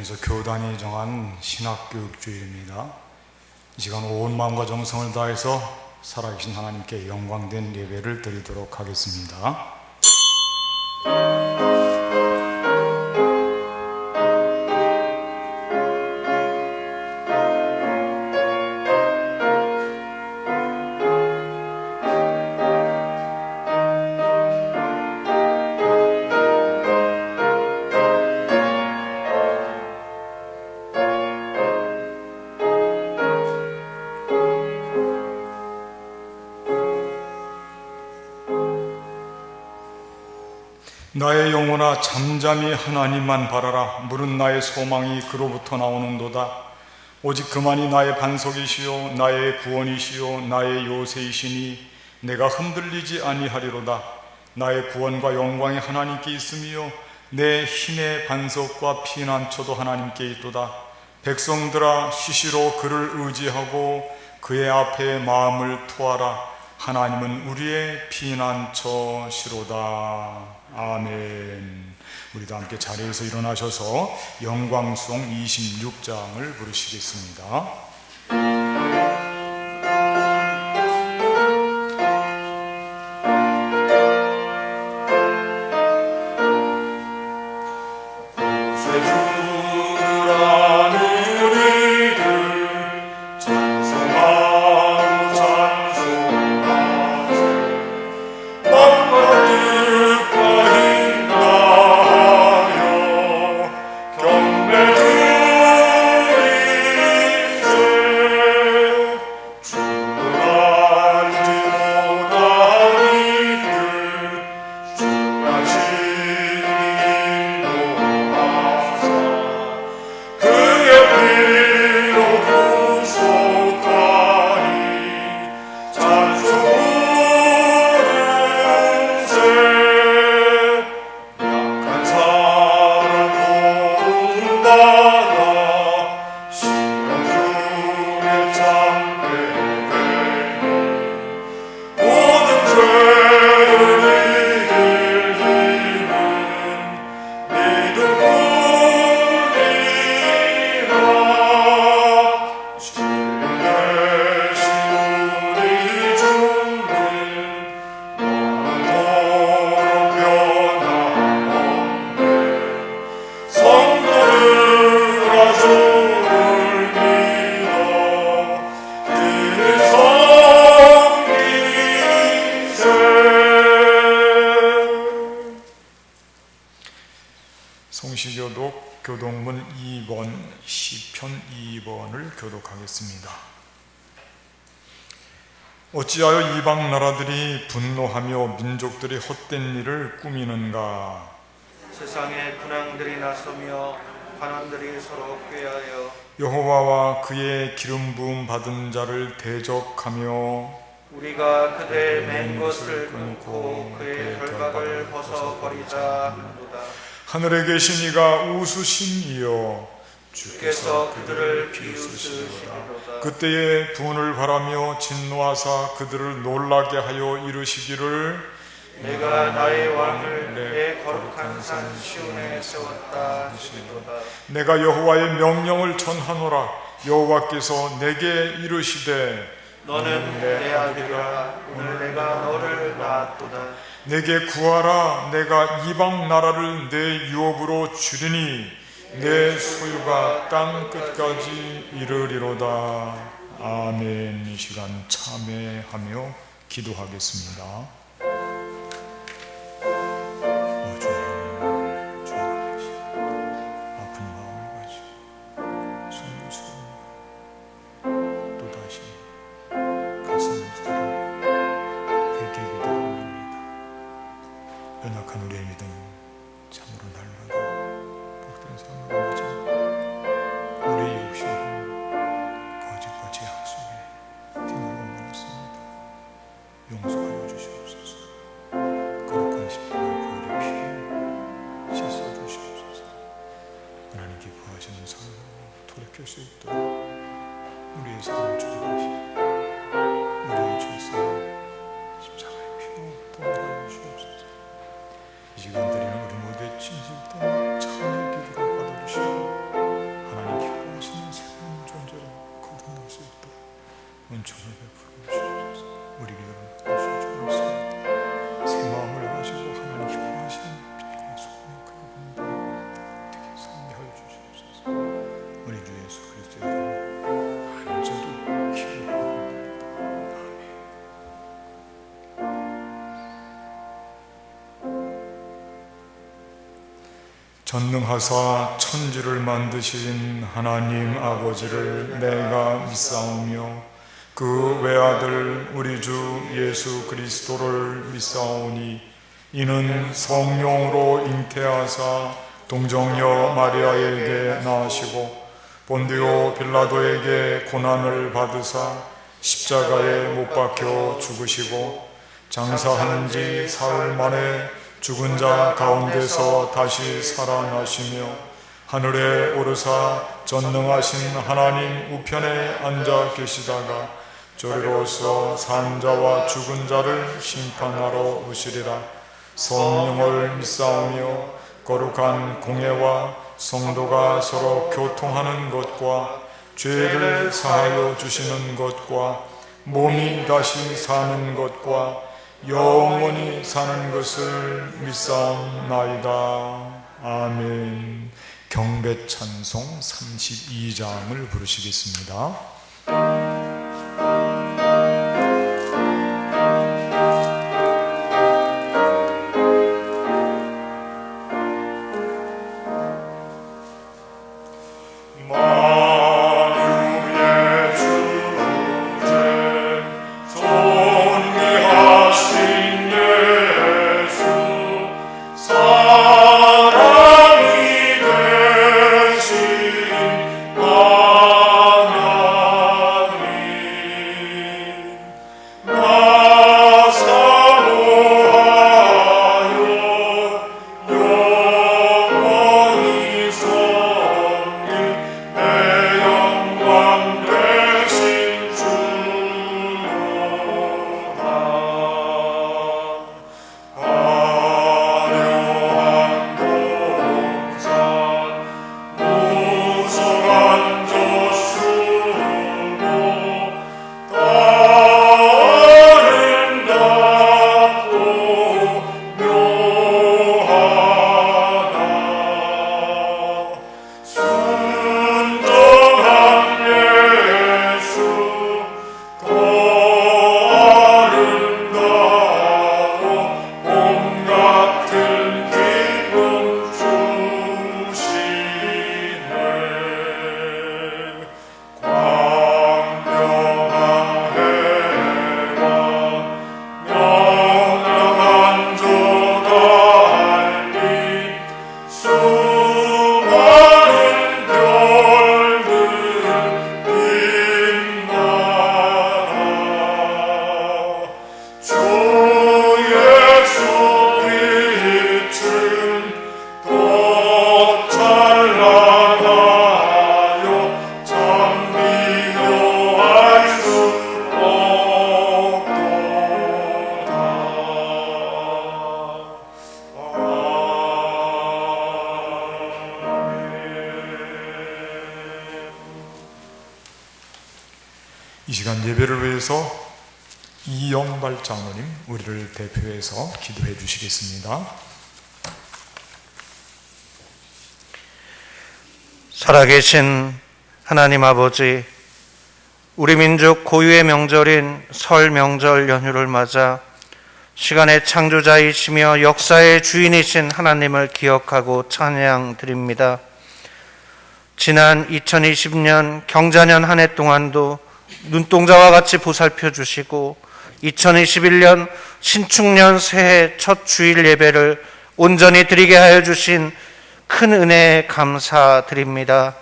그래서 교단이 정한 신학교육주일입니다. 이 시간 온 마음과 정성을 다해서 살아계신 하나님께 영광된 예배를 드리도록 하겠습니다. 나의 영혼아 잠잠히 하나님만 바라라. 물은 나의 소망이 그로부터 나오는도다. 오직 그만이 나의 반석이시요 나의 구원이시요 나의 요새이시니 내가 흔들리지 아니하리로다. 나의 구원과 영광이 하나님께 있으며 내 힘의 반석과 피난처도 하나님께 있도다. 백성들아 시시로 그를 의지하고 그의 앞에 마음을 토하라. 하나님은 우리의 피난처시로다. 아멘. 우리도 함께 자리에서 일어나셔서 영광송 26장을 부르시겠습니다. 성시교독 교독문 2번 시편 2번을 교독하겠습니다. 어찌하여 이방 나라들이 분노하며 민족들이 헛된 일을 꾸미는가? 세상에 군왕들이 나서며 관원들이 서로 꾀하여 여호와와 그의 기름 부음 받은 자를 대적하며 우리가 그대의 맨 것을 끊고 그의 결박을 벗어버리자 하는도다. 하늘에 계신 이가 웃으심이여 주께서 그들을 비웃으시리로다. 그때에 분을 바라며 진노하사 그들을 놀라게 하여 이르시기를 내가 나의 왕을 내 거룩한 산 시온에 세웠다 하시리로다. 내가 여호와의 명령을 전하노라. 여호와께서 내게 이르시되 너는 내 아들이라. 오늘 내가 너를 낳았도다. 내게 구하라. 내가 이방 나라를 내 유업으로 주리니 내 소유가 땅 끝까지 이르리로다. 아멘. 이 시간 참회하며 기도하겠습니다. 연약한 우리의 믿음 참으로 날마다 복된 삶을 맞아 우리의 욕심은 거짓과 죄악 속에 등으로 말았습니다. 용서하여 주시옵소서. 거룩한 십자가의 보혈의 피로 씻어 주시옵소서. 하나님께 구하시는 삶으로 돌이킬 수 있도록 우리의 삶을 주장하시고 우리의 죄성을 십자가의 피로 떠나가 주시옵소서. 이 시간 드리는 우리 모두의 진실된 참의 기도를 받아주시고 전능하사 천지를 만드신 하나님 아버지를 내가 믿사오며 그 외아들 우리 주 예수 그리스도를 믿사오니 이는 성령으로 잉태하사 동정녀 마리아에게 나으시고 본디오 빌라도에게 고난을 받으사 십자가에 못 박혀 죽으시고 장사한 지 사흘 만에 죽은 자 가운데서 다시 살아나시며 하늘에 오르사 전능하신 하나님 우편에 앉아 계시다가 저리로서 산 자와 죽은 자를 심판하러 오시리라. 성령을 믿사오며 거룩한 공예와 성도가 서로 교통하는 것과 죄를 사하여 주시는 것과 몸이 다시 사는 것과 영원히 사는 것을 믿사옵나이다. 아멘. 경배 찬송 32장을 부르시겠습니다. 이 시간 예배를 위해서 이영발 장로님 우리를 대표해서 기도해 주시겠습니다. 살아계신 하나님 아버지, 우리 민족 고유의 명절인 설 명절 연휴를 맞아 시간의 창조자이시며 역사의 주인이신 하나님을 기억하고 찬양 드립니다. 지난 2020년 경자년 한 해 동안도 눈동자와 같이 보살펴 주시고 2021년 신축년 새해 첫 주일 예배를 온전히 드리게 하여 주신 큰 은혜에 감사드립니다.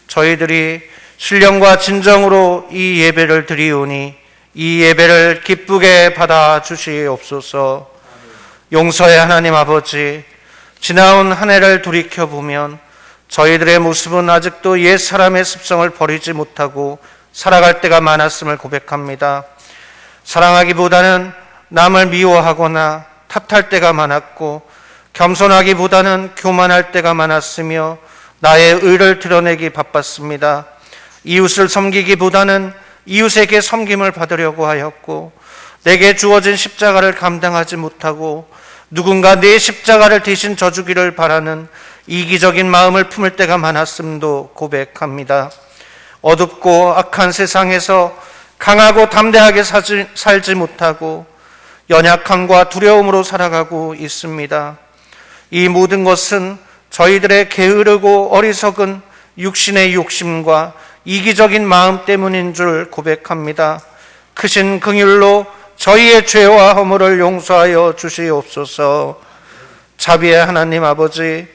저희들이 신령과 진정으로 이 예배를 드리오니 이 예배를 기쁘게 받아 주시옵소서. 용서의 하나님 아버지, 지나온 한 해를 돌이켜보면 저희들의 모습은 아직도 옛 사람의 습성을 버리지 못하고 살아갈 때가 많았음을 고백합니다. 사랑하기보다는 남을 미워하거나 탓할 때가 많았고, 겸손하기보다는 교만할 때가 많았으며 나의 의를 드러내기 바빴습니다. 이웃을 섬기기보다는 이웃에게 섬김을 받으려고 하였고, 내게 주어진 십자가를 감당하지 못하고 누군가 내 십자가를 대신 져주기를 바라는 이기적인 마음을 품을 때가 많았음도 고백합니다. 어둡고 악한 세상에서 강하고 담대하게 살지 못하고 연약함과 두려움으로 살아가고 있습니다. 이 모든 것은 저희들의 게으르고 어리석은 육신의 욕심과 이기적인 마음 때문인 줄 고백합니다. 크신 긍휼로 저희의 죄와 허물을 용서하여 주시옵소서. 자비의 하나님 아버지,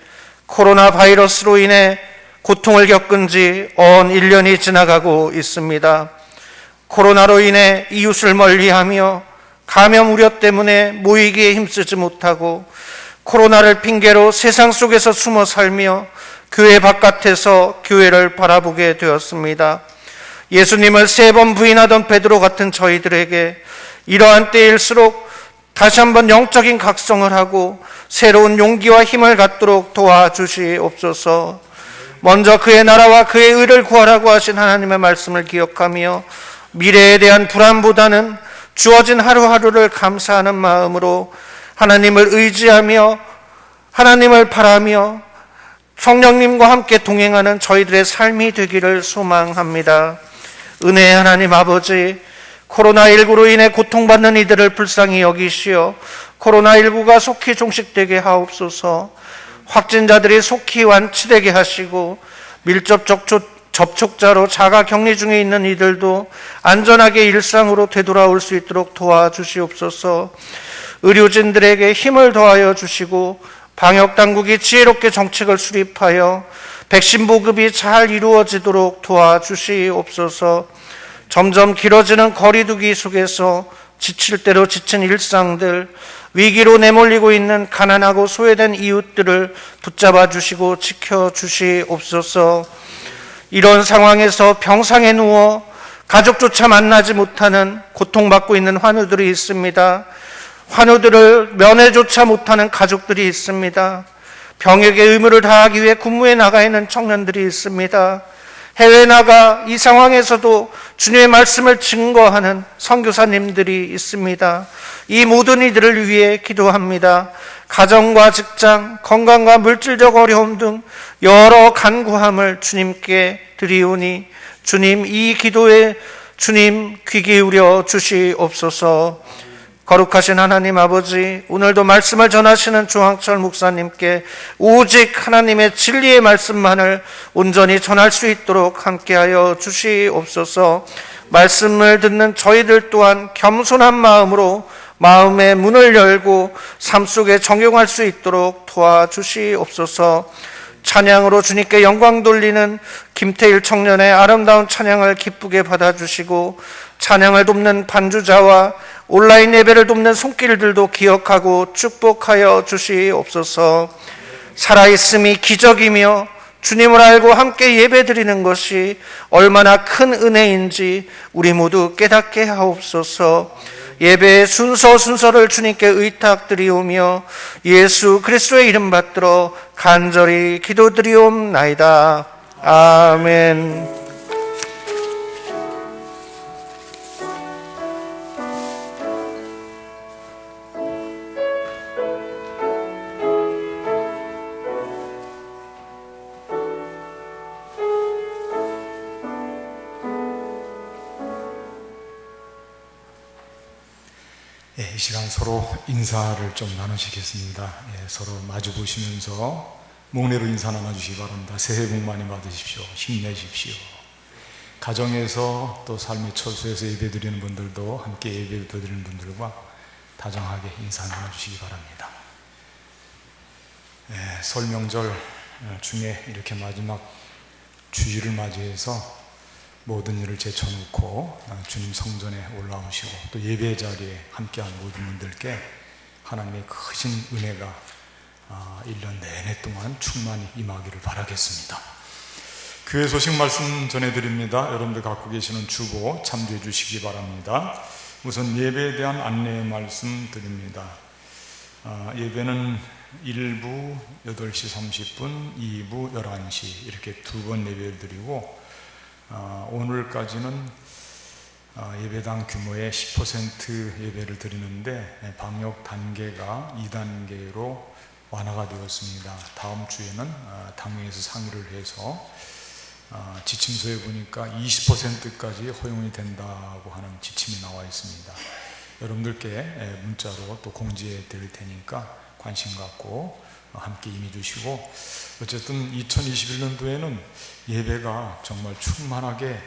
코로나 바이러스로 인해 고통을 겪은 지 언 1년이 지나가고 있습니다. 코로나로 인해 이웃을 멀리하며 감염 우려 때문에 모이기에 힘쓰지 못하고 코로나를 핑계로 세상 속에서 숨어 살며 교회 바깥에서 교회를 바라보게 되었습니다. 예수님을 3번 부인하던 베드로 같은 저희들에게 이러한 때일수록 다시 한번 영적인 각성을 하고 새로운 용기와 힘을 갖도록 도와주시옵소서. 먼저 그의 나라와 그의 의를 구하라고 하신 하나님의 말씀을 기억하며 미래에 대한 불안보다는 주어진 하루하루를 감사하는 마음으로 하나님을 의지하며 하나님을 바라며 성령님과 함께 동행하는 저희들의 삶이 되기를 소망합니다. 은혜의 하나님 아버지, 코로나19로 인해 고통받는 이들을 불쌍히 여기시어 코로나19가 속히 종식되게 하옵소서. 확진자들이 속히 완치되게 하시고 밀접 접촉자로 자가 격리 중에 있는 이들도 안전하게 일상으로 되돌아올 수 있도록 도와주시옵소서. 의료진들에게 힘을 더하여 주시고 방역당국이 지혜롭게 정책을 수립하여 백신 보급이 잘 이루어지도록 도와주시옵소서. 점점 길어지는 거리두기 속에서 지칠 대로 지친 일상들, 위기로 내몰리고 있는 가난하고 소외된 이웃들을 붙잡아 주시고 지켜주시옵소서. 이런 상황에서 병상에 누워 가족조차 만나지 못하는 고통받고 있는 환우들이 있습니다. 환우들을 면회조차 못하는 가족들이 있습니다. 병역의 의무를 다하기 위해 군무에 나가 있는 청년들이 있습니다. 해외에 나가 이 상황에서도 주님의 말씀을 증거하는 선교사님들이 있습니다. 이 모든 이들을 위해 기도합니다. 가정과 직장, 건강과 물질적 어려움 등 여러 간구함을 주님께 드리오니 주님 이 기도에 주님 귀 기울여 주시옵소서. 거룩하신 하나님 아버지, 오늘도 말씀을 전하시는 조항철 목사님께 오직 하나님의 진리의 말씀만을 온전히 전할 수 있도록 함께하여 주시옵소서. 말씀을 듣는 저희들 또한 겸손한 마음으로 마음의 문을 열고 삶 속에 적용할 수 있도록 도와주시옵소서. 찬양으로 주님께 영광 돌리는 김태일 청년의 아름다운 찬양을 기쁘게 받아주시고 찬양을 돕는 반주자와 온라인 예배를 돕는 손길들도 기억하고 축복하여 주시옵소서. 살아있음이 기적이며 주님을 알고 함께 예배드리는 것이 얼마나 큰 은혜인지 우리 모두 깨닫게 하옵소서. 예배의 순서를 주님께 의탁드리오며 예수 그리스도의 이름 받들어 간절히 기도드리옵나이다. 아멘. 이 시간 서로 인사를 좀 나누시겠습니다. 서로 마주 보시면서 목례로 인사 나눠주시기 바랍니다. 새해 복 많이 받으십시오. 힘내십시오. 가정에서 또 삶의 처소에서 예배드리는 분들도 함께 예배드리는 분들과 다정하게 인사 나눠주시기 바랍니다. 설 명절 중에 이렇게 마지막 주일을 맞이해서 모든 일을 제쳐놓고 주님 성전에 올라오시고 또 예배 자리에 함께한 모든 분들께 하나님의 크신 은혜가 1년 내내 동안 충만히 임하기를 바라겠습니다. 교회 소식 말씀 전해드립니다. 여러분들 갖고 계시는 주보 참조해 주시기 바랍니다. 우선 예배에 대한 안내 말씀 드립니다. 예배는 1부 8시 30분, 2부 11시 이렇게 두 번 예배를 드리고 오늘까지는 예배당 규모의 10% 예배를 드리는데 방역 단계가 2단계로 완화가 되었습니다. 다음 주에는 당회에서 상의를 해서 지침서에 보니까 20%까지 허용이 된다고 하는 지침이 나와 있습니다. 여러분들께 문자로 또 공지해 드릴 테니까 관심 갖고 함께 임해 주시고, 어쨌든 2021년도에는 예배가 정말 충만하게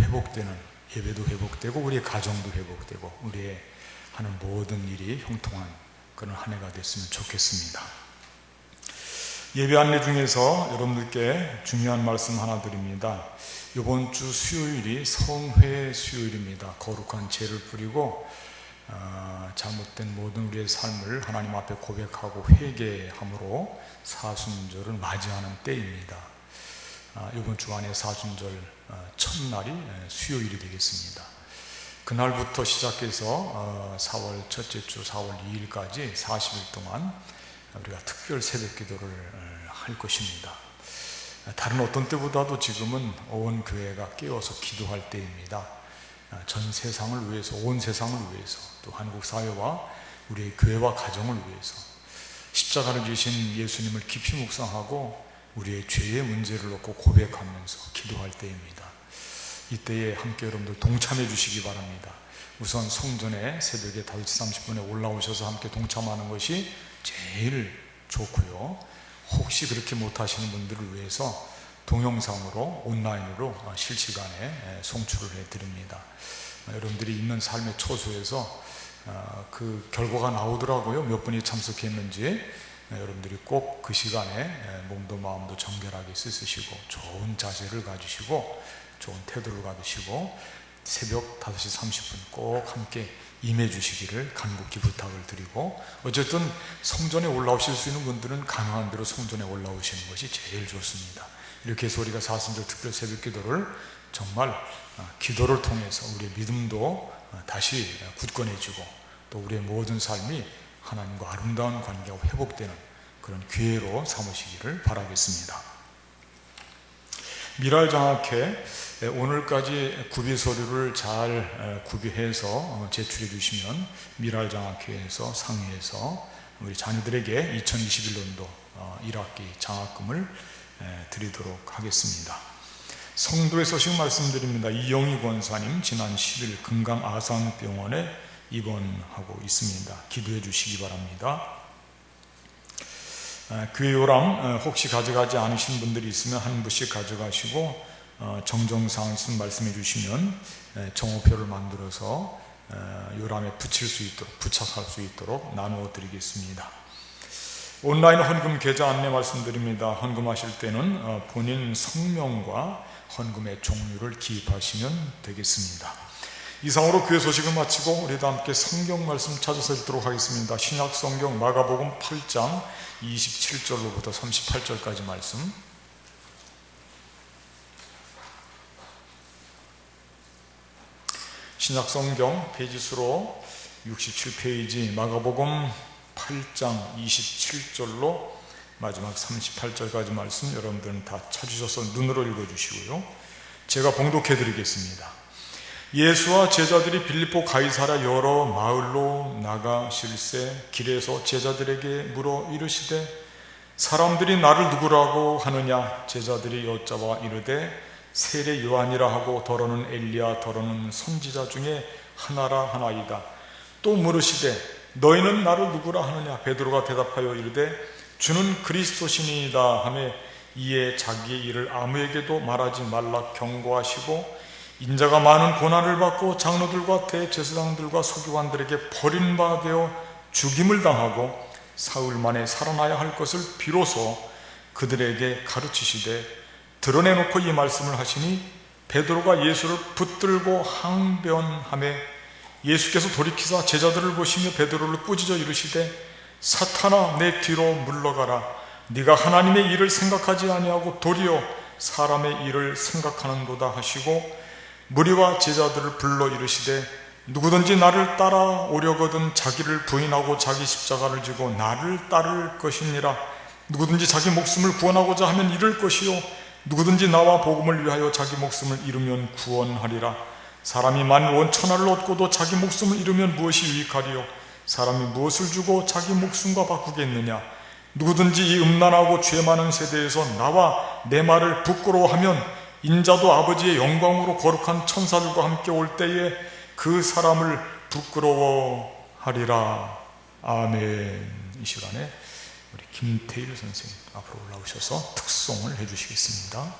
회복되는, 예배도 회복되고 우리의 가정도 회복되고 우리의 하는 모든 일이 형통한 그런 한 해가 됐으면 좋겠습니다. 예배 안내 중에서 여러분들께 중요한 말씀 하나 드립니다. 이번 주 수요일이 성회 수요일입니다. 거룩한 죄를 뿌리고 잘못된 모든 우리의 삶을 하나님 앞에 고백하고 회개함으로 사순절을 맞이하는 때입니다. 이번 주간의 사순절 첫날이 수요일이 되겠습니다. 그날부터 시작해서 4월 첫째 주 4월 2일까지 40일 동안 우리가 특별 새벽 기도를 할 것입니다. 다른 어떤 때보다도 지금은 온 교회가 깨어서 기도할 때입니다. 전 세상을 위해서, 온 세상을 위해서, 또 한국 사회와 우리의 교회와 가정을 위해서 십자가를 지신 예수님을 깊이 묵상하고 우리의 죄의 문제를 놓고 고백하면서 기도할 때입니다. 이때에 함께 여러분들 동참해 주시기 바랍니다. 우선 성전에 새벽에 5시 30분에 올라오셔서 함께 동참하는 것이 제일 좋고요. 혹시 그렇게 못하시는 분들을 위해서 동영상으로 온라인으로 실시간에 송출을 해드립니다. 여러분들이 있는 삶의 초소에서 그 결과가 나오더라고요. 몇 분이 참석했는지. 여러분들이 꼭 그 시간에 몸도 마음도 정결하게 쓰시고 좋은 자세를 가지시고 좋은 태도를 가지시고 새벽 5시 30분 꼭 함께 임해 주시기를 간곡히 부탁을 드리고, 어쨌든 성전에 올라오실 수 있는 분들은 가능한 대로 성전에 올라오시는 것이 제일 좋습니다. 이렇게 해서 우리가 사순절 특별 새벽 기도를 정말 기도를 통해서 우리의 믿음도 다시 굳건해지고 또 우리의 모든 삶이 하나님과 아름다운 관계가 회복되는 그런 기회로 삼으시기를 바라겠습니다. 미랄장학회 오늘까지 구비 서류를 잘 구비해서 제출해 주시면 미랄장학회에서 상의해서 우리 자녀들에게 2021년도 1학기 장학금을 드리도록 하겠습니다. 성도의 소식 말씀드립니다. 이영희 권사님 지난 10일 금강 아산병원에 입원하고 있습니다. 기도해 주시기 바랍니다. 교회 요람 혹시 가져가지 않으신 분들이 있으면 한 부씩 가져가시고 정정사항 있으면 말씀해 주시면 정오표를 만들어서 요람에 붙일 수 있도록, 부착할 수 있도록 나누어 드리겠습니다. 온라인 헌금 계좌 안내 말씀드립니다. 헌금하실 때는 본인 성명과 헌금의 종류를 기입하시면 되겠습니다. 이상으로 교회 소식을 마치고 우리도 함께 성경 말씀 찾아서 읽도록 하겠습니다. 신약 성경 마가복음 8장 27절로부터 38절까지 말씀. 신약 성경 페이지수로 67페이지 마가복음 8장 27절로 마지막 38절까지 말씀 여러분들은 다 찾으셔서 눈으로 읽어주시고요. 제가 봉독해 드리겠습니다. 예수와 제자들이 빌립보 가이사랴 여러 마을로 나가실새 길에서 제자들에게 물어 이르시되 사람들이 나를 누구라고 하느냐? 제자들이 여짜와 이르되 세례 요한이라 하고 더러는 엘리야 더러는 선지자 중에 하나라 하나이다. 또 물으시되 너희는 나를 누구라 하느냐? 베드로가 대답하여 이르되 주는 그리스도시니이다 하매 이에 자기의 일을 아무에게도 말하지 말라 경고하시고 인자가 많은 고난을 받고 장로들과 대제사장들과 서기관들에게 버림받아 되어 죽임을 당하고 사흘 만에 살아나야 할 것을 비로소 그들에게 가르치시되 드러내놓고 이 말씀을 하시니 베드로가 예수를 붙들고 항변하매 예수께서 돌이키사 제자들을 보시며 베드로를 꾸짖어 이르시되 사탄아 내 뒤로 물러가라. 네가 하나님의 일을 생각하지 아니하고 도리어 사람의 일을 생각하는도다 하시고 무리와 제자들을 불러 이르시되 누구든지 나를 따라오려거든 자기를 부인하고 자기 십자가를 지고 나를 따를 것이니라. 누구든지 자기 목숨을 구원하고자 하면 잃을 것이요 누구든지 나와 복음을 위하여 자기 목숨을 잃으면 구원하리라. 사람이 만일 온 천하를 얻고도 자기 목숨을 잃으면 무엇이 유익하리요? 사람이 무엇을 주고 자기 목숨과 바꾸겠느냐? 누구든지 이 음란하고 죄 많은 세대에서 나와 내 말을 부끄러워하면 인자도 아버지의 영광으로 거룩한 천사들과 함께 올 때에 그 사람을 부끄러워하리라. 아멘. 이 시간에 우리 김태일 선생님 앞으로 올라오셔서 특송을 해주시겠습니다.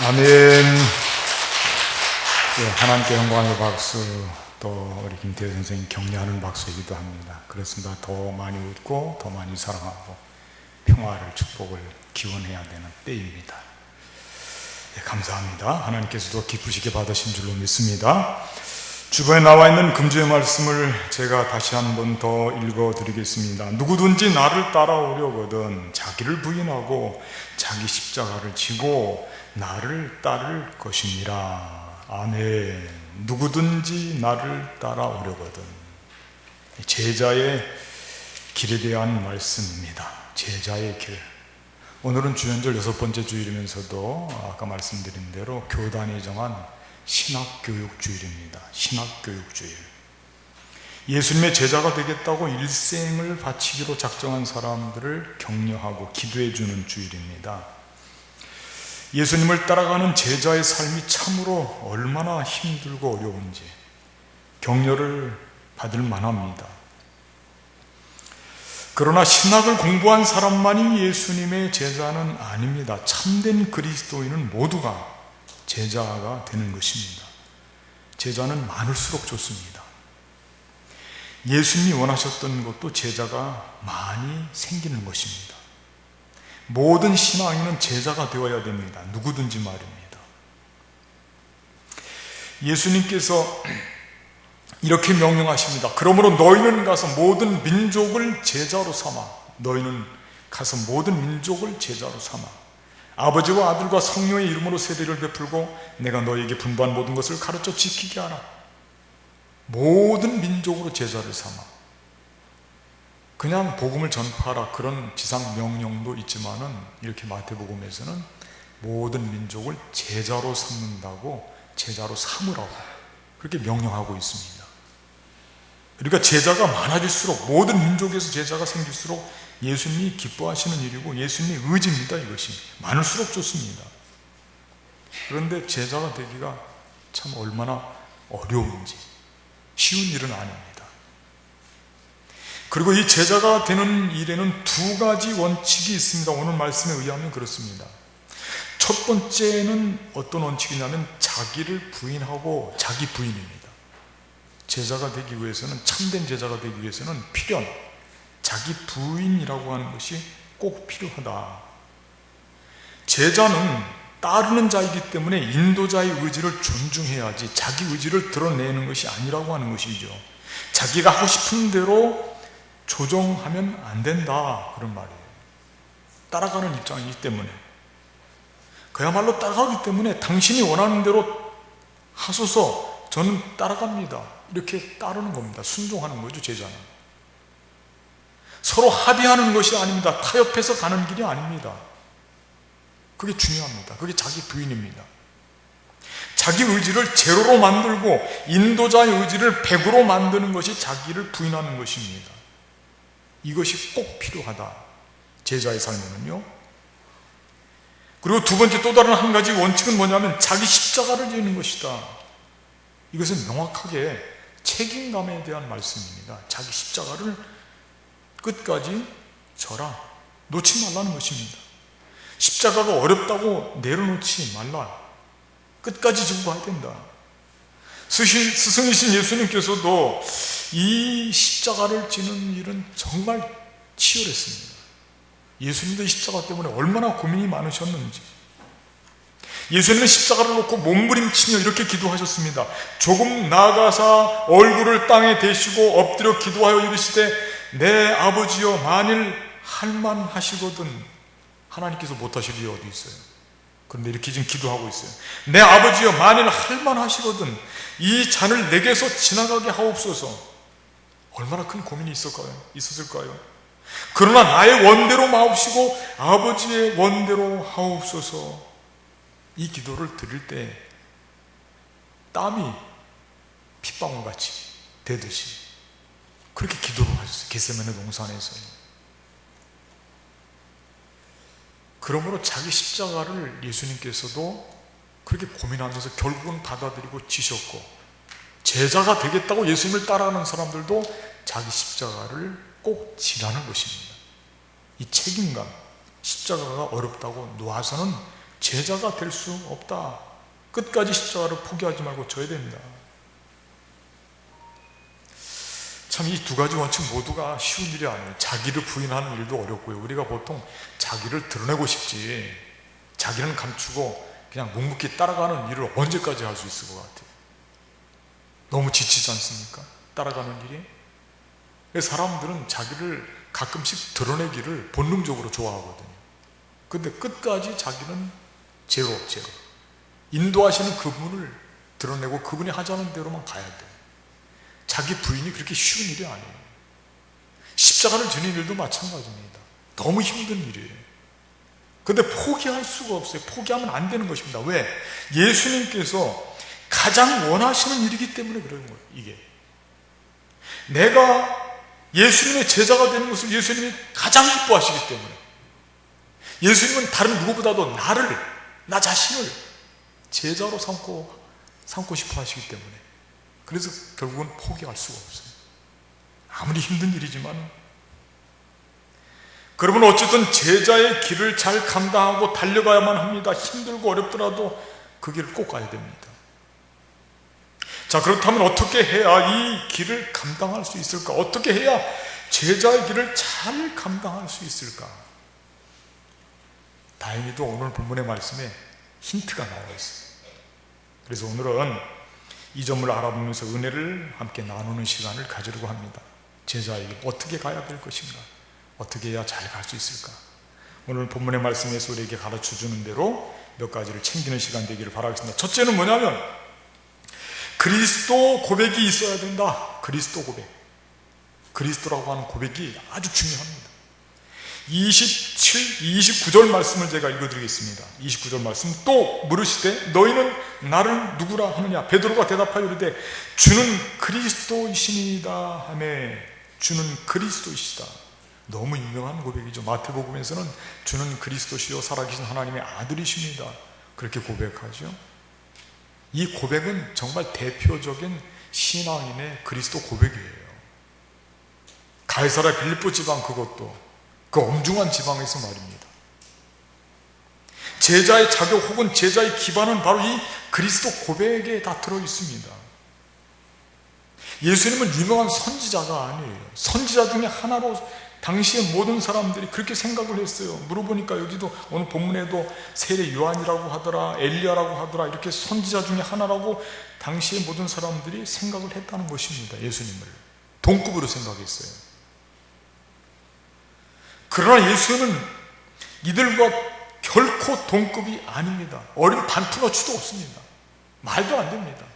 아멘. 하나님께 영광의 박수, 또 우리 김태일 선생님 격려하는 박수이기도 합니다. 그렇습니다. 더 많이 웃고 더 많이 사랑하고 평화를, 축복을 기원해야 되는 때입니다. 감사합니다. 하나님께서도 기쁘시게 받으신 줄로 믿습니다. 주변에 나와 있는 금주의 말씀을 제가 다시 한 번 더 읽어드리겠습니다. 누구든지 나를 따라오려거든 자기를 부인하고 자기 십자가를 지고 나를 따를 것이니라. 아멘. 누구든지 나를 따라오려거든. 제자의 길에 대한 말씀입니다. 제자의 길. 오늘은 주연절 6번째 주일이면서도 아까 말씀드린 대로 교단이 정한 신학교육주일입니다. 신학교육주일. 예수님의 제자가 되겠다고 일생을 바치기로 작정한 사람들을 격려하고 기도해 주는 주일입니다. 예수님을 따라가는 제자의 삶이 참으로 얼마나 힘들고 어려운지 격려를 받을 만합니다. 그러나 신학을 공부한 사람만이 예수님의 제자는 아닙니다. 참된 그리스도인은 모두가 제자가 되는 것입니다. 제자는 많을수록 좋습니다. 예수님이 원하셨던 것도 제자가 많이 생기는 것입니다. 모든 신앙인은 제자가 되어야 됩니다. 누구든지 말입니다. 예수님께서 이렇게 명령하십니다. 그러므로 너희는 가서 모든 민족을 제자로 삼아. 너희는 가서 모든 민족을 제자로 삼아. 아버지와 아들과 성령의 이름으로 세례를 베풀고 내가 너희에게 분부한 모든 것을 가르쳐 지키게 하라. 모든 민족으로 제자를 삼아. 그냥 복음을 전파하라 그런 지상 명령도 있지만은 이렇게 마태복음에서는 모든 민족을 제자로 삼는다고, 제자로 삼으라고 그렇게 명령하고 있습니다. 그러니까 제자가 많아질수록, 모든 민족에서 제자가 생길수록 예수님이 기뻐하시는 일이고 예수님의 의지입니다. 이것이 많을수록 좋습니다. 그런데 제자가 되기가 참 얼마나 어려운지, 쉬운 일은 아닙니다. 그리고 이 제자가 되는 일에는 두 가지 원칙이 있습니다. 오늘 말씀에 의하면 그렇습니다. 첫 번째는 어떤 원칙이냐면 자기를 부인하고 자기 부인입니다. 제자가 되기 위해서는, 참된 제자가 되기 위해서는 필연, 자기 부인이라고 하는 것이 꼭 필요하다. 제자는 따르는 자이기 때문에 인도자의 의지를 존중해야지 자기 의지를 드러내는 것이 아니라고 하는 것이죠. 자기가 하고 싶은 대로 조정하면 안 된다, 그런 말이에요. 따라가는 입장이기 때문에, 그야말로 따라가기 때문에 당신이 원하는 대로 하소서, 저는 따라갑니다, 이렇게 따르는 겁니다. 순종하는 거죠. 제자는 서로 합의하는 것이 아닙니다. 타협해서 가는 길이 아닙니다. 그게 중요합니다. 그게 자기 부인입니다. 자기 의지를 제로로 만들고 인도자의 의지를 100으로 만드는 것이 자기를 부인하는 것입니다. 이것이 꼭 필요하다, 제자의 삶에는요. 그리고 두 번째, 또 다른 한 가지 원칙은 뭐냐면 자기 십자가를 지는 것이다. 이것은 명확하게 책임감에 대한 말씀입니다. 자기 십자가를 끝까지 져라, 놓지 말라는 것입니다. 십자가가 어렵다고 내려놓지 말라, 끝까지 지고 가야 된다. 스승이신 예수님께서도 이 십자가를 지는 일은 정말 치열했습니다. 예수님도 이 십자가 때문에 얼마나 고민이 많으셨는지. 예수님은 십자가를 놓고 몸부림치며 이렇게 기도하셨습니다. 조금 나아가사 얼굴을 땅에 대시고 엎드려 기도하여 이르시되 내 아버지여 만일 할만하시거든. 하나님께서 못하실 일이 어디 있어요? 그런데 이렇게 지금 기도하고 있어요. 내 아버지여 만일 할만하시거든 이 잔을 내게서 지나가게 하옵소서. 얼마나 큰 고민이 있었을까요? 그러나 나의 원대로 마옵시고 아버지의 원대로 하옵소서. 이 기도를 드릴 때 땀이 핏방울같이 되듯이 그렇게 기도를 하셨어요. 겟세마네 동산에서요. 그러므로 자기 십자가를 예수님께서도 그렇게 고민하면서 결국은 받아들이고 지셨고, 제자가 되겠다고 예수님을 따라가는 사람들도 자기 십자가를 꼭 지라는 것입니다. 이 책임감, 십자가가 어렵다고 놓아서는 제자가 될 수 없다. 끝까지 십자가를 포기하지 말고 져야 됩니다. 참 이 두 가지 원칙 모두가 쉬운 일이 아니에요. 자기를 부인하는 일도 어렵고요. 우리가 보통 자기를 드러내고 싶지, 자기는 감추고 그냥 묵묵히 따라가는 일을 언제까지 할 수 있을 것 같아요? 너무 지치지 않습니까? 따라가는 일이. 그래서 사람들은 자기를 가끔씩 드러내기를 본능적으로 좋아하거든요. 근데 끝까지 자기는 제로. 인도하시는 그분을 드러내고 그분이 하자는 대로만 가야 돼요. 자기 부인이 그렇게 쉬운 일이 아니에요. 십자가를 지는 일도 마찬가지입니다. 너무 힘든 일이에요. 근데 포기할 수가 없어요. 포기하면 안 되는 것입니다. 왜? 예수님께서 가장 원하시는 일이기 때문에 그런 거예요. 이게 내가 예수님의 제자가 되는 것을 예수님이 가장 기뻐하시기 때문에, 예수님은 다른 누구보다도 나 자신을 제자로 삼고 싶어 하시기 때문에, 그래서 결국은 포기할 수가 없어요. 아무리 힘든 일이지만. 그러면 어쨌든 제자의 길을 잘 감당하고 달려가야만 합니다. 힘들고 어렵더라도 그 길을 꼭 가야 됩니다. 자, 그렇다면 어떻게 해야 이 길을 감당할 수 있을까? 어떻게 해야 제자의 길을 잘 감당할 수 있을까? 다행히도 오늘 본문의 말씀에 힌트가 나와 있어요. 그래서 오늘은 이 점을 알아보면서 은혜를 함께 나누는 시간을 가지려고 합니다. 제자의 길 어떻게 가야 될 것인가? 어떻게 해야 잘 갈 수 있을까? 오늘 본문의 말씀에서 우리에게 가르쳐주는 대로 몇 가지를 챙기는 시간 되기를 바라겠습니다. 첫째는 뭐냐면 그리스도 고백이 있어야 된다. 그리스도 고백. 그리스도라고 하는 고백이 아주 중요합니다. 29절 말씀을 제가 읽어드리겠습니다. 29절 말씀. 또 물으시되 너희는 나를 누구라 하느냐? 베드로가 대답하여 이르되 주는 그리스도이시니이다 하매. 주는 그리스도이시다. 너무 유명한 고백이죠. 마태복음에서는 주는 그리스도시요 살아계신 하나님의 아들이십니다, 그렇게 고백하죠. 이 고백은 정말 대표적인 신앙인의 그리스도 고백이에요. 가이사랴 빌립보 지방, 그것도 그 엄중한 지방에서 말입니다. 제자의 자격 혹은 제자의 기반은 바로 이 그리스도 고백에 다 들어있습니다. 예수님은 유명한 선지자가 아니에요. 선지자 중에 하나로 당시의 모든 사람들이 그렇게 생각을 했어요. 물어보니까 여기도 오늘 본문에도 세례 요한이라고 하더라, 엘리야라고 하더라, 이렇게 선지자 중에 하나라고 당시의 모든 사람들이 생각을 했다는 것입니다. 예수님을 동급으로 생각했어요. 그러나 예수는 이들과 결코 동급이 아닙니다. 어린 반푼어치도 없습니다. 말도 안 됩니다.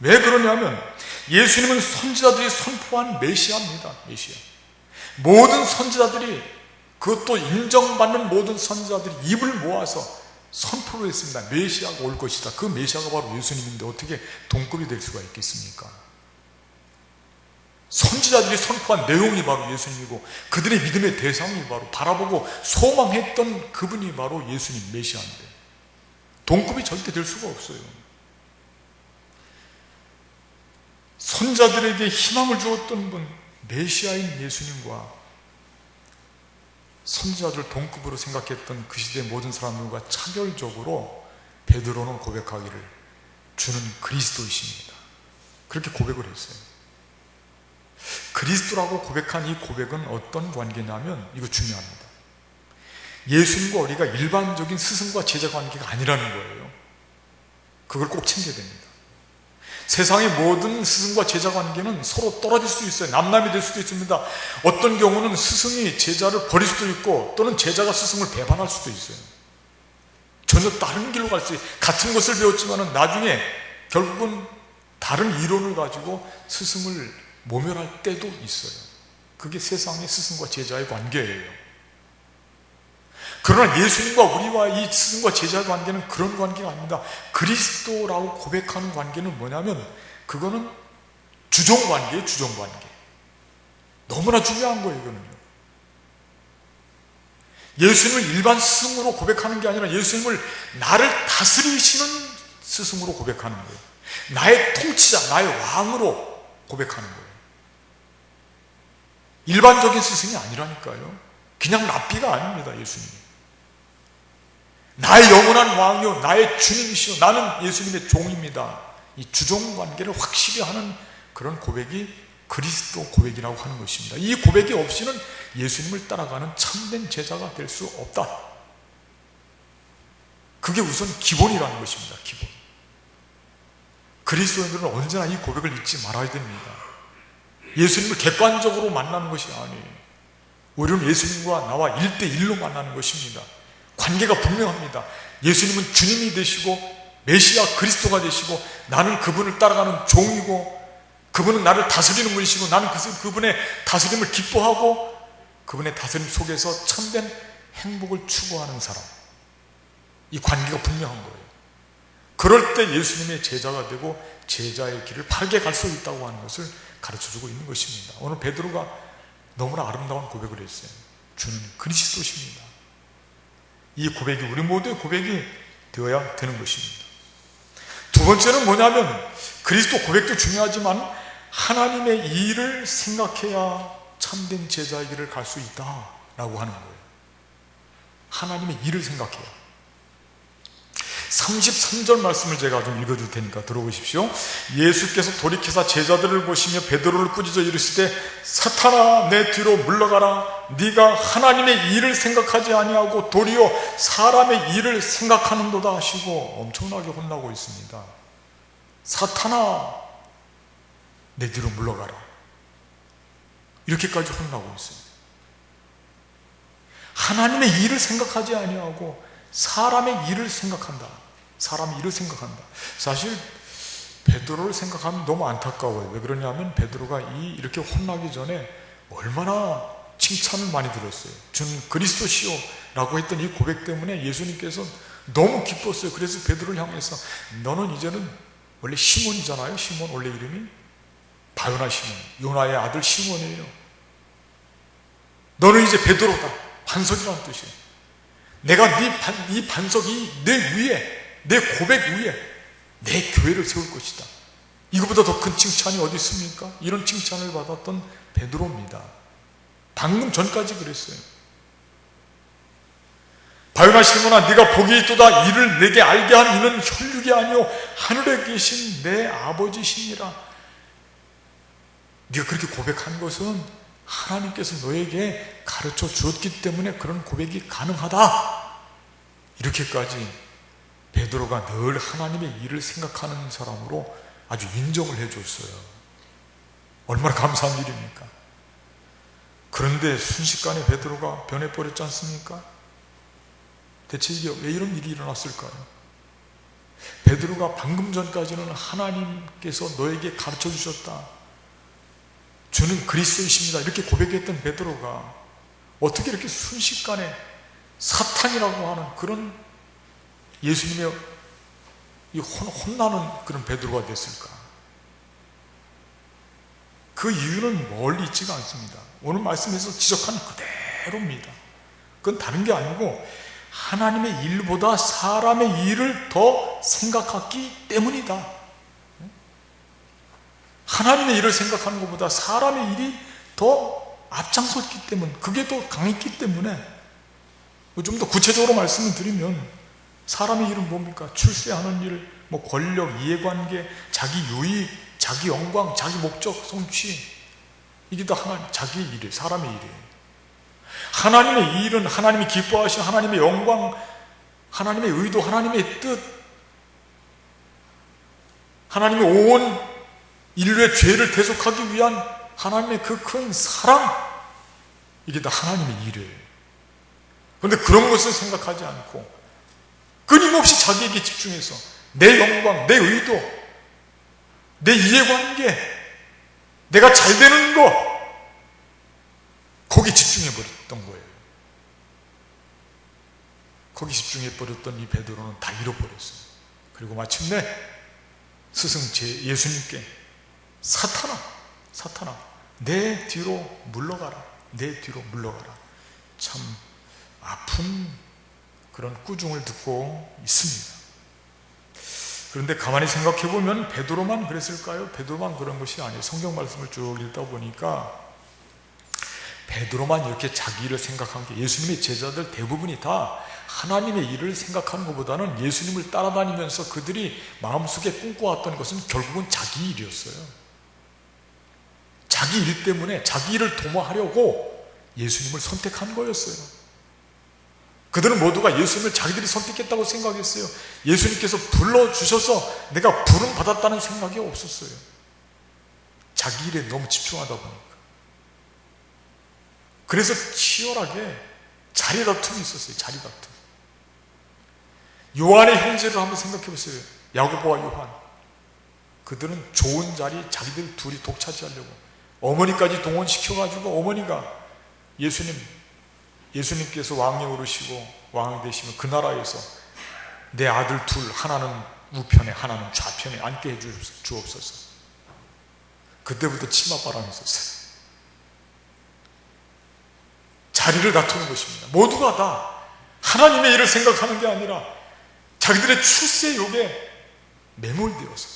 왜 그러냐면 예수님은 선지자들이 선포한 메시아입니다. 메시아. 모든 선지자들이, 그것도 인정받는 모든 선지자들이 입을 모아서 선포를 했습니다. 메시아가 올 것이다. 그 메시아가 바로 예수님인데 어떻게 동급이 될 수가 있겠습니까? 선지자들이 선포한 내용이 바로 예수님이고 그들의 믿음의 대상이 바로 바라보고 소망했던 그분이 바로 예수님 메시아인데 동급이 절대 될 수가 없어요. 선자들에게 희망을 주었던 분, 메시아인 예수님과 선지자들 동급으로 생각했던 그 시대의 모든 사람들과 차별적으로 베드로는 고백하기를 주는 그리스도이십니다, 그렇게 고백을 했어요. 그리스도라고 고백한 이 고백은 어떤 관계냐면, 이거 중요합니다. 예수님과 우리가 일반적인 스승과 제자 관계가 아니라는 거예요. 그걸 꼭 챙겨야 됩니다. 세상의 모든 스승과 제자 관계는 서로 떨어질 수 있어요. 남남이 될 수도 있습니다. 어떤 경우는 스승이 제자를 버릴 수도 있고, 또는 제자가 스승을 배반할 수도 있어요. 전혀 다른 길로 갈 수 있어요. 같은 것을 배웠지만 나중에 결국은 다른 이론을 가지고 스승을 모멸할 때도 있어요. 그게 세상의 스승과 제자의 관계예요. 그러나 예수님과 우리와 이 스승과 제자의 관계는 그런 관계가 아닙니다. 그리스도라고 고백하는 관계는 뭐냐면, 그거는 주종관계예요. 주종관계. 너무나 중요한 거예요. 이거는요. 예수님을 일반 스승으로 고백하는 게 아니라 예수님을 나를 다스리시는 스승으로 고백하는 거예요. 나의 통치자, 나의 왕으로 고백하는 거예요. 일반적인 스승이 아니라니까요. 그냥 랍비가 아닙니다. 예수님이 나의 영원한 왕이요 나의 주님이시요 나는 예수님의 종입니다. 이 주종관계를 확실히 하는 그런 고백이 그리스도 고백이라고 하는 것입니다. 이 고백이 없이는 예수님을 따라가는 참된 제자가 될 수 없다. 그게 우선 기본이라는 것입니다. 기본. 그리스도인들은 언제나 이 고백을 잊지 말아야 됩니다. 예수님을 객관적으로 만나는 것이 아니에요. 우리는 예수님과 나와 1대1로 만나는 것입니다. 관계가 분명합니다. 예수님은 주님이 되시고 메시아 그리스도가 되시고, 나는 그분을 따라가는 종이고, 그분은 나를 다스리는 분이시고, 나는 그분의 다스림을 기뻐하고 그분의 다스림 속에서 참된 행복을 추구하는 사람, 이 관계가 분명한 거예요. 그럴 때 예수님의 제자가 되고 제자의 길을 바르게 갈 수 있다고 하는 것을 가르쳐주고 있는 것입니다. 오늘 베드로가 너무나 아름다운 고백을 했어요. 주는 그리스도십니다. 이 고백이 우리 모두의 고백이 되어야 되는 것입니다. 두 번째는 뭐냐면, 그리스도 고백도 중요하지만 하나님의 일을 생각해야 참된 제자의 길을 갈 수 있다라고 하는 거예요. 하나님의 일을 생각해야. 33절 말씀을 제가 좀 읽어줄 테니까 들어보십시오. 예수께서 돌이켜서 제자들을 보시며 베드로를 꾸짖어 이르시되 사탄아 내 뒤로 물러가라. 네가 하나님의 일을 생각하지 아니하고 도리어 사람의 일을 생각하는도다 하시고 엄청나게 혼나고 있습니다. 사탄아 내 뒤로 물러가라. 이렇게까지 혼나고 있어요. 하나님의 일을 생각하지 아니하고 사람의 일을 생각한다. 사람의 일을 생각한다. 사실 베드로를 생각하면 너무 안타까워요. 왜 그러냐면 베드로가 이렇게 혼나기 전에 얼마나 칭찬을 많이 들었어요. 주는 그리스도시오 라고 했던 이 고백 때문에 예수님께서 너무 기뻤어요. 그래서 베드로를 향해서 너는 이제는 원래 시몬이잖아요. 시몬 원래 이름이 바요나 시몬, 요나의 아들 시몬이에요. 너는 이제 베드로다. 반석이라는 뜻이에요. 내가 네 반석이 내 위에, 내 고백 위에 내 교회를 세울 것이다. 이거보다 더 큰 칭찬이 어디 있습니까? 이런 칭찬을 받았던 베드로입니다. 방금 전까지 그랬어요. 바요나 시몬아 네가 복이 있도다. 이를 내게 알게 한 이는 혈육이 아니요 하늘에 계신 내 아버지시니라. 네가 그렇게 고백한 것은 하나님께서 너에게 가르쳐 주었기 때문에 그런 고백이 가능하다. 이렇게까지 베드로가 늘 하나님의 일을 생각하는 사람으로 아주 인정을 해줬어요. 얼마나 감사한 일입니까? 그런데 순식간에 베드로가 변해버렸지 않습니까? 대체 이게 왜 이런 일이 일어났을까요? 베드로가 방금 전까지는 하나님께서 너에게 가르쳐 주셨다. 주는 그리스도이십니다. 이렇게 고백했던 베드로가 어떻게 이렇게 순식간에 사탄이라고 하는 그런 예수님의 혼나는 그런 베드로가 됐을까? 그 이유는 멀리 있지가 않습니다. 오늘 말씀에서 지적한 그대로입니다. 그건 다른 게 아니고 하나님의 일보다 사람의 일을 더 생각했기 때문이다. 하나님의 일을 생각하는 것보다 사람의 일이 더 앞장섰기 때문, 그게 더 강했기 때문에. 좀 더 구체적으로 말씀을 드리면 사람의 일은 뭡니까? 출세하는 일, 권력, 이해관계, 자기 유익, 자기 영광, 자기 목적, 성취, 이게 다 자기의 일이에요. 사람의 일이에요. 하나님의 일은 하나님이 기뻐하신 하나님의 영광, 하나님의 의도, 하나님의 뜻, 하나님의 온 인류의 죄를 대속하기 위한 하나님의 그 큰 사랑, 이게 다 하나님의 일이에요. 그런데 그런 것을 생각하지 않고 끊임없이 자기에게 집중해서 내 영광, 내 의도, 내 이해관계, 내가 잘 되는 것, 거기 집중해버렸던 거예요. 거기 집중해버렸던 이 베드로는 다 잃어버렸어요. 그리고 마침내 스승 예수님께 사탄아 내 뒤로 물러가라. 내 뒤로 물러가라. 참 아픈 그런 꾸중을 듣고 있습니다. 그런데 가만히 생각해보면 베드로만 그랬을까요? 베드로만 그런 것이 아니에요. 성경 말씀을 쭉 읽다 보니까 베드로만 이렇게 자기 일을 생각한 게, 예수님의 제자들 대부분이 다 하나님의 일을 생각하는 것보다는 예수님을 따라다니면서 그들이 마음속에 꿈꿔왔던 것은 결국은 자기 일이었어요. 자기 일 때문에 자기 일을 도모하려고 예수님을 선택한 거였어요. 그들은 모두가 예수님을 자기들이 선택했다고 생각했어요. 예수님께서 불러주셔서 내가 부름 받았다는 생각이 없었어요. 자기 일에 너무 집중하다 보니까. 그래서 치열하게 자리 다툼이 있었어요. 자리 다툼. 요한의 형제를 한번 생각해 보세요. 야고보와 요한. 그들은 좋은 자리 자기들 둘이 독차지하려고 어머니까지 동원시켜가지고 어머니가 예수님 예수님께서 왕에 오르시고 왕이 되시면 그 나라에서 내 아들 둘, 하나는 우편에 하나는 좌편에 앉게 해 주옵소서. 그때부터 치맛바람이 있었어요. 자리를 다투는 것입니다. 모두가 다 하나님의 일을 생각하는 게 아니라 자기들의 출세 욕에 매몰되어서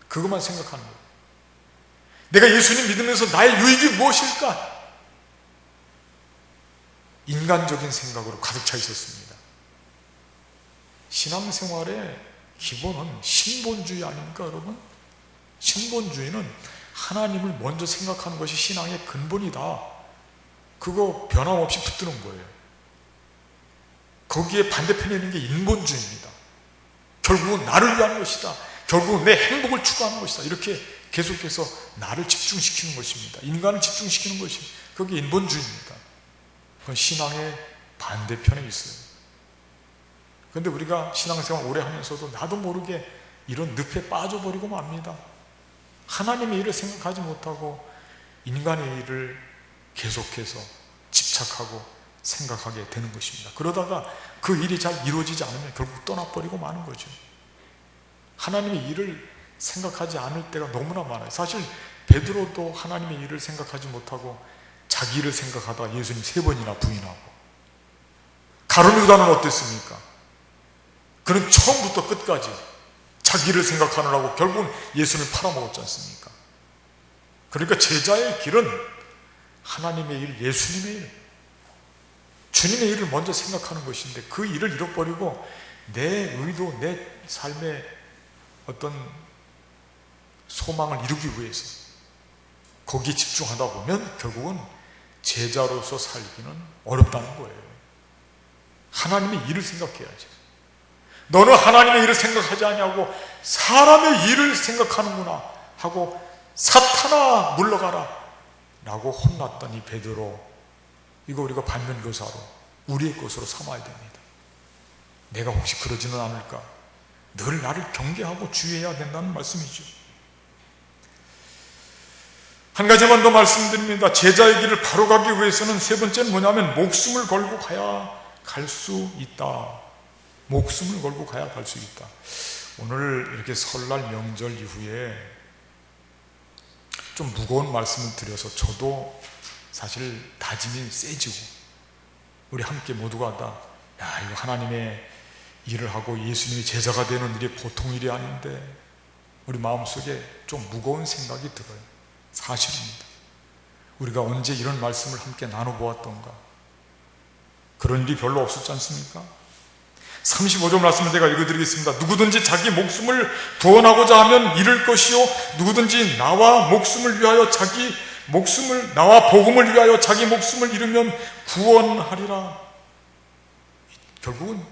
그것만 생각하는 거예요. 내가 예수님 믿으면서 나의 유익이 무엇일까? 인간적인 생각으로 가득 차 있었습니다. 신앙생활의 기본은 신본주의 아닙니까, 여러분? 신본주의는 하나님을 먼저 생각하는 것이 신앙의 근본이다. 그거 변함없이 붙드는 거예요. 거기에 반대편에 있는 게 인본주의입니다. 결국은 나를 위한 것이다. 결국은 내 행복을 추구하는 것이다. 이렇게 계속해서 나를 집중시키는 것입니다. 인간을 집중시키는 것이 그게 인본주의입니다. 그건 신앙의 반대편에 있어요. 그런데 우리가 신앙생활 오래 하면서도 나도 모르게 이런 늪에 빠져버리고 맙니다. 하나님의 일을 생각하지 못하고 인간의 일을 계속해서 집착하고 생각하게 되는 것입니다. 그러다가 그 일이 잘 이루어지지 않으면 결국 떠나버리고 마는 거죠. 하나님의 일을 생각하지 않을 때가 너무나 많아요. 사실 베드로도 하나님의 일을 생각하지 못하고 자기 일을 생각하다 예수님 3번이나 부인하고, 가룟 유다는 어땠습니까? 그는 처음부터 끝까지 자기 일을 생각하느라고 결국은 예수님을 팔아먹었지 않습니까? 그러니까 제자의 길은 하나님의 일, 예수님의 일, 주님의 일을 먼저 생각하는 것인데 그 일을 잃어버리고 내 의도, 내 삶의 어떤 소망을 이루기 위해서 거기에 집중하다 보면 결국은 제자로서 살기는 어렵다는 거예요. 하나님의 일을 생각해야지. 너는 하나님의 일을 생각하지 않냐고 사람의 일을 생각하는구나 하고 사탄아 물러가라 라고 혼났던 이 베드로, 이거 우리가 반면교사로 우리의 것으로 삼아야 됩니다. 내가 혹시 그러지는 않을까? 늘 나를 경계하고 주의해야 된다는 말씀이죠. 한 가지만 더 말씀드립니다. 제자의 길을 바로 가기 위해서는 세 번째는 뭐냐면 목숨을 걸고 가야 갈 수 있다. 목숨을 걸고 가야 갈 수 있다. 오늘 이렇게 설날 명절 이후에 좀 무거운 말씀을 드려서 저도 사실 다짐이 세지고, 우리 함께 모두가 다 야, 이거 하나님의 일을 하고 예수님의 제자가 되는 일이 보통 일이 아닌데 우리 마음속에 좀 무거운 생각이 들어요. 사실입니다. 우리가 언제 이런 말씀을 함께 나눠보았던가. 그런 일이 별로 없었지 않습니까? 35절 말씀을 제가 읽어드리겠습니다. 누구든지 자기 목숨을 구원하고자 하면 잃을 것이요, 누구든지 나와 복음을 위하여 자기 목숨을 잃으면 구원하리라. 결국은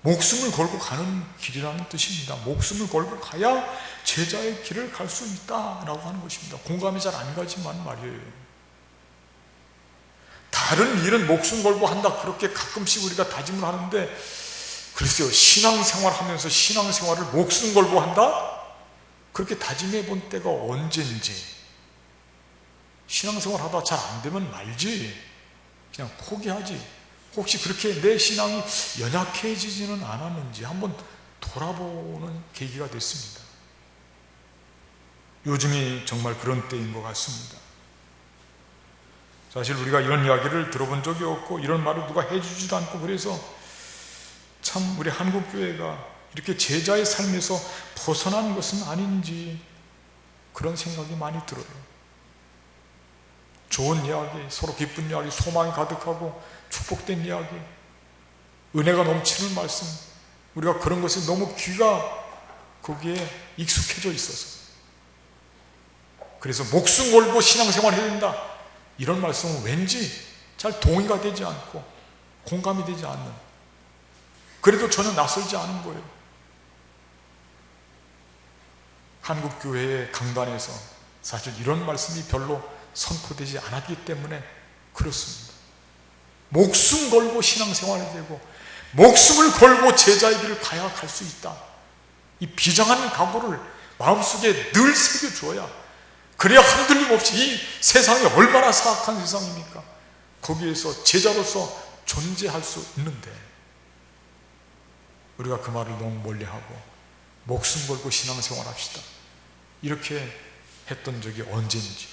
목숨을 걸고 가는 길이라는 뜻입니다. 목숨을 걸고 가야 제자의 길을 갈 수 있다라고 하는 것입니다. 공감이 잘 안 가지만 말이에요. 다른 일은 목숨 걸고 한다, 그렇게 가끔씩 우리가 다짐을 하는데, 글쎄요, 신앙생활 하면서 신앙생활을 목숨 걸고 한다? 그렇게 다짐해 본 때가 언젠지. 신앙생활 하다 잘 안 되면 말지, 그냥 포기하지. 혹시 그렇게 내 신앙이 연약해지지는 않았는지 한번 돌아보는 계기가 됐습니다. 요즘이 정말 그런 때인 것 같습니다. 사실 우리가 이런 이야기를 들어본 적이 없고 이런 말을 누가 해주지도 않고, 그래서 참 우리 한국교회가 이렇게 제자의 삶에서 벗어난 것은 아닌지 그런 생각이 많이 들어요. 좋은 이야기, 서로 기쁜 이야기, 소망이 가득하고 축복된 이야기, 은혜가 넘치는 말씀, 우리가 그런 것에 너무 귀가 거기에 익숙해져 있어서, 그래서 목숨 걸고 신앙생활 해야 된다, 이런 말씀은 왠지 잘 동의가 되지 않고 공감이 되지 않는, 그래도 전혀 낯설지 않은 거예요. 한국교회의 강단에서 사실 이런 말씀이 별로 선포되지 않았기 때문에 그렇습니다. 목숨 걸고 신앙생활이 되고 목숨을 걸고 제자의 길을 가야 갈 수 있다. 이 비장한 각오를 마음속에 늘 새겨주어야, 그래야 흔들림 없이, 이 세상이 얼마나 사악한 세상입니까? 거기에서 제자로서 존재할 수 있는데 우리가 그 말을 너무 멀리하고 목숨 걸고 신앙생활 합시다 이렇게 했던 적이 언제인지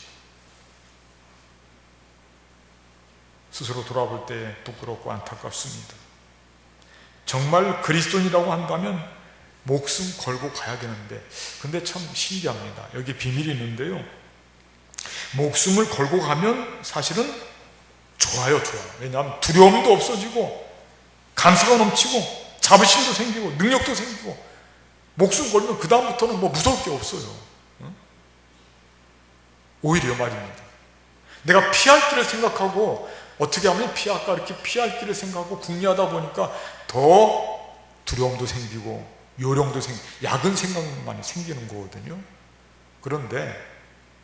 스스로 돌아볼 때 부끄럽고 안타깝습니다. 정말 그리스도인이라고 한다면 목숨 걸고 가야 되는데 근데 참 신기합니다. 여기 비밀이 있는데요, 목숨을 걸고 가면 사실은 좋아요. 왜냐하면 두려움도 없어지고 감사가 넘치고 자부심도 생기고 능력도 생기고 목숨 걸면 그 다음부터는 뭐 무서울 게 없어요. 오히려 말입니다. 내가 피할 길을 생각하고 어떻게 하면 피할까 이렇게 피할 길을 생각하고 궁리하다 보니까 더 두려움도 생기고 요령도 생기고 야근 생각만 생기는 거거든요. 그런데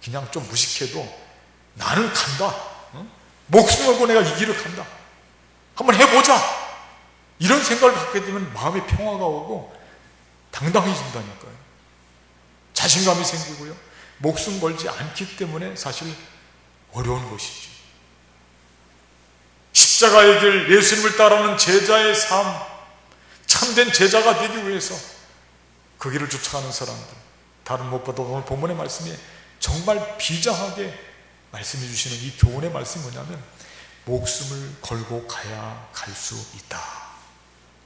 그냥 좀 무식해도 나는 간다, 목숨 걸고 내가 이 길을 간다, 한번 해보자, 이런 생각을 갖게 되면 마음의 평화가 오고 당당해진다니까요. 자신감이 생기고요, 목숨 걸지 않기 때문에 사실 어려운 것이죠. 십자가의 길, 예수님을 따르는 제자의 삶, 참된 제자가 되기 위해서 그 길을 쫓아가는 사람들, 다른 무엇보다 오늘 본문의 말씀이 정말 비장하게 말씀해 주시는 이 교훈의 말씀이 뭐냐면 목숨을 걸고 가야 갈 수 있다,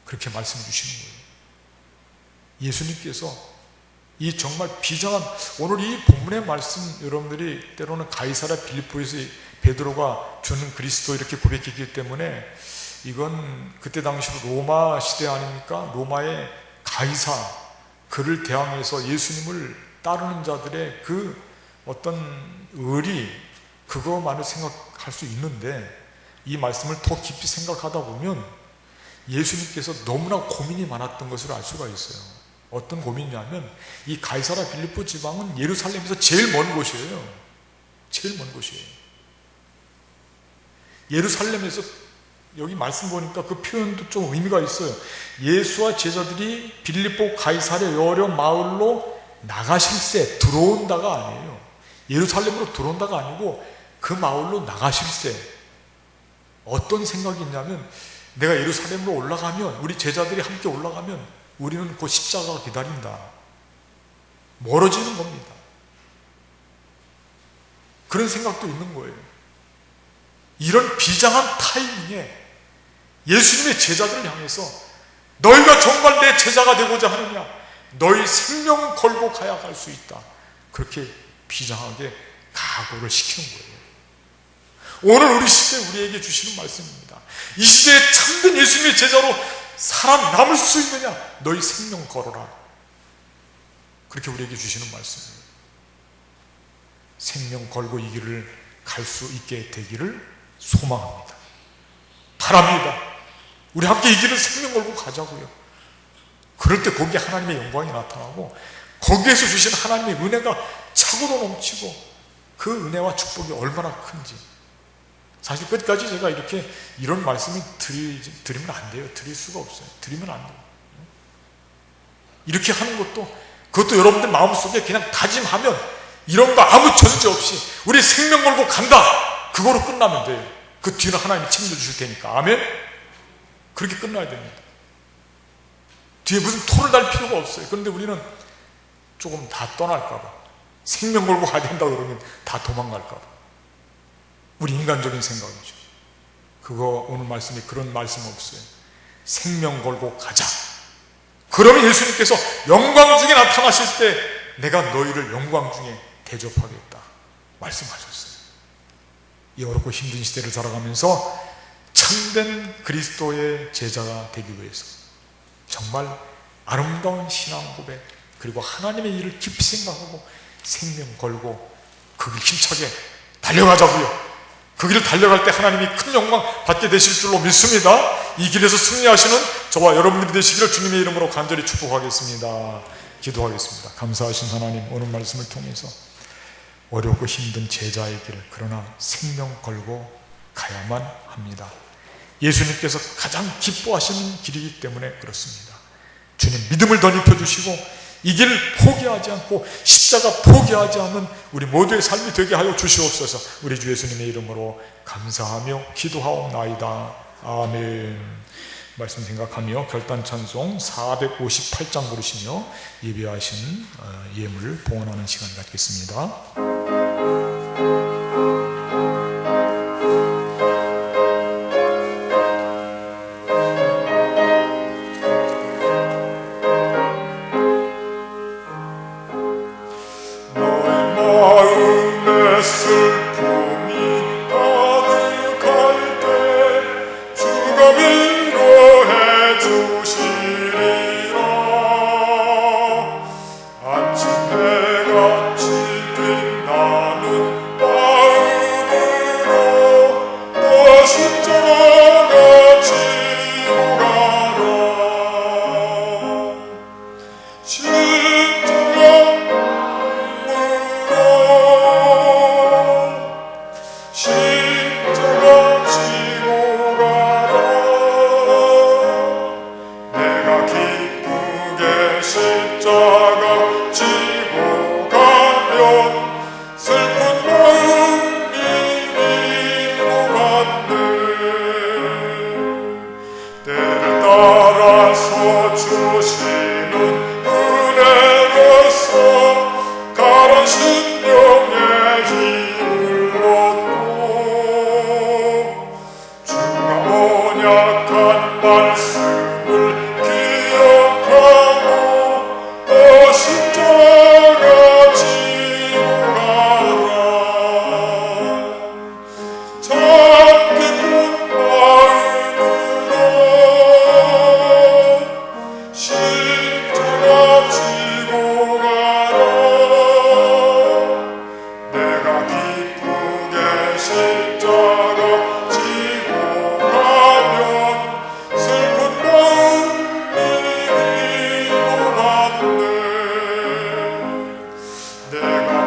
그렇게 말씀해 주시는 거예요. 예수님께서 이 정말 비장한, 오늘 이 본문의 말씀, 여러분들이 때로는 가이사랴 빌립보에서 베드로가 주는 그리스도 이렇게 고백했기 때문에 이건 그때 당시로 로마 시대 아닙니까? 로마의 가이사, 그를 대항해서 예수님을 따르는 자들의 그 어떤 의리, 그거만을 생각할 수 있는데 이 말씀을 더 깊이 생각하다 보면 예수님께서 너무나 고민이 많았던 것을 알 수가 있어요. 어떤 고민이냐면 이 가이사랴 빌립보 지방은 예루살렘에서 제일 먼 곳이에요. 제일 먼 곳이에요. 예루살렘에서, 여기 말씀 보니까 그 표현도 좀 의미가 있어요. 예수와 제자들이 빌립보 가이사랴 여러 마을로 나가실새, 들어온다가 아니에요. 예루살렘으로 들어온다가 아니고 그 마을로 나가실새. 어떤 생각이 있냐면 내가 예루살렘으로 올라가면, 우리 제자들이 함께 올라가면 우리는 그 십자가가 기다린다, 멀어지는 겁니다. 그런 생각도 있는 거예요. 이런 비장한 타이밍에 예수님의 제자들을 향해서 너희가 정말 내 제자가 되고자 하느냐, 너희 생명 걸고 가야 갈 수 있다, 그렇게 비장하게 각오를 시키는 거예요. 오늘 우리 시대에 우리에게 주시는 말씀입니다. 이 시대에 참된 예수님의 제자로 살아남을 수 있느냐, 너희 생명 걸어라, 그렇게 우리에게 주시는 말씀이에요. 생명 걸고 이 길을 갈 수 있게 되기를 소망합니다. 바랍니다. 우리 함께 이 길을 생명 걸고 가자고요. 그럴 때 거기에 하나님의 영광이 나타나고 거기에서 주신 하나님의 은혜가 차고도 넘치고 그 은혜와 축복이 얼마나 큰지, 사실 끝까지 제가 이렇게 이런 말씀을 드리면 안 돼요. 드릴 수가 없어요. 드리면 안 돼요. 이렇게 하는 그것도 여러분들 마음속에 그냥 다짐하면, 이런 거 아무 전제 없이 우리 생명 걸고 간다, 그거로 끝나면 돼요. 그 뒤는 하나님이 책임져 주실 테니까. 아멘? 그렇게 끝나야 됩니다. 뒤에 무슨 토를 달 필요가 없어요. 그런데 우리는 조금 다 떠날까 봐, 생명 걸고 가야 된다 그러면 다 도망갈까 봐, 우리 인간적인 생각이죠. 그거 오늘 말씀에 그런 말씀 없어요. 생명 걸고 가자. 그러면 예수님께서 영광 중에 나타나실 때 내가 너희를 영광 중에 대접하겠다 말씀하셨어요. 이 어렵고 힘든 시대를 살아가면서 참된 그리스도의 제자가 되기 위해서 정말 아름다운 신앙 고백, 그리고 하나님의 일을 깊이 생각하고 생명 걸고 그 길 힘차게 달려가자고요. 그 길을 달려갈 때 하나님이 큰 영광 받게 되실 줄로 믿습니다. 이 길에서 승리하시는 저와 여러분들이 되시기를 주님의 이름으로 간절히 축복하겠습니다. 기도하겠습니다. 감사하신 하나님, 오늘 말씀을 통해서 어렵고 힘든 제자의 길, 그러나 생명 걸고 가야만 합니다. 예수님께서 가장 기뻐하시는 길이기 때문에 그렇습니다. 주님 믿음을 더 입혀주시고 이 길 포기하지 않고 십자가 포기하지 않는 우리 모두의 삶이 되게 하여 주시옵소서. 우리 주 예수님의 이름으로 감사하며 기도하옵나이다. 아멘. 말씀 생각하며 결단 찬송 458장 부르시며 예배하신 예물 봉헌하는 시간 갖겠습니다.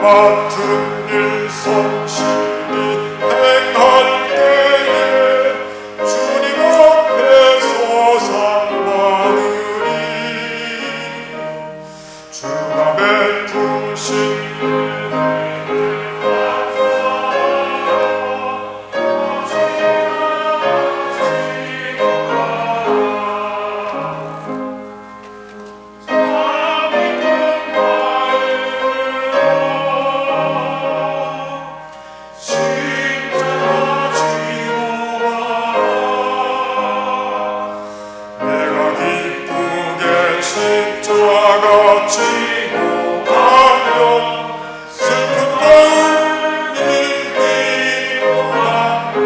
맡은 일 성실히 행할 때에 주님 앞에서 상 받으리. 주가 베푸신 십자가 지고 가면 슬픈 마음이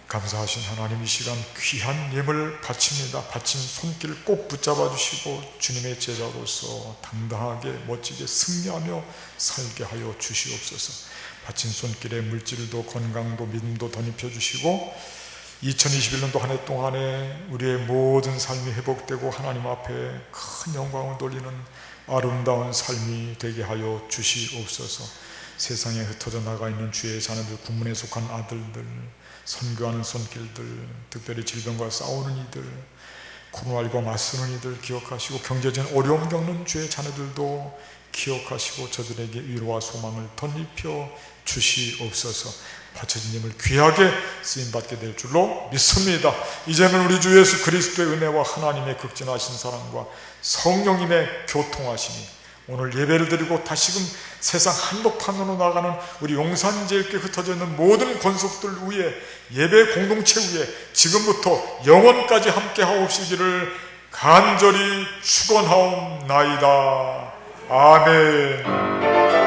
감사하신 하나님, 이 시간 귀한 예물 바칩니다. 바친 손길 꼭 붙잡아 주시고 주님의 제자로서 당당하게 멋지게 승리하며 살게 하여 주시옵소서. 바친 손길에 물질도 건강도 믿음도 덧입혀 주시고 2021년도 한 해 동안에 우리의 모든 삶이 회복되고 하나님 앞에 큰 영광을 돌리는 아름다운 삶이 되게 하여 주시옵소서. 세상에 흩어져 나가 있는 주의 자녀들, 국문에 속한 아들들, 선교하는 손길들, 특별히 질병과 싸우는 이들, 코로나19와 맞서는 이들 기억하시고 경제적인 어려움 겪는 주의 자녀들도 기억하시고 저들에게 위로와 소망을 덧입혀 주시옵소서. 바쳐진 힘을 귀하게 쓰임받게 될 줄로 믿습니다. 이제는 우리 주 예수 그리스도의 은혜와 하나님의 극진하신 사랑과 성령님의 교통하심이 오늘 예배를 드리고 다시금 세상 한복판으로 나가는 우리 용산제일교회 흩어져 있는 모든 권속들 위에, 예배 공동체 위에 지금부터 영원까지 함께 하옵시기를 간절히 축원하옵나이다. 아멘.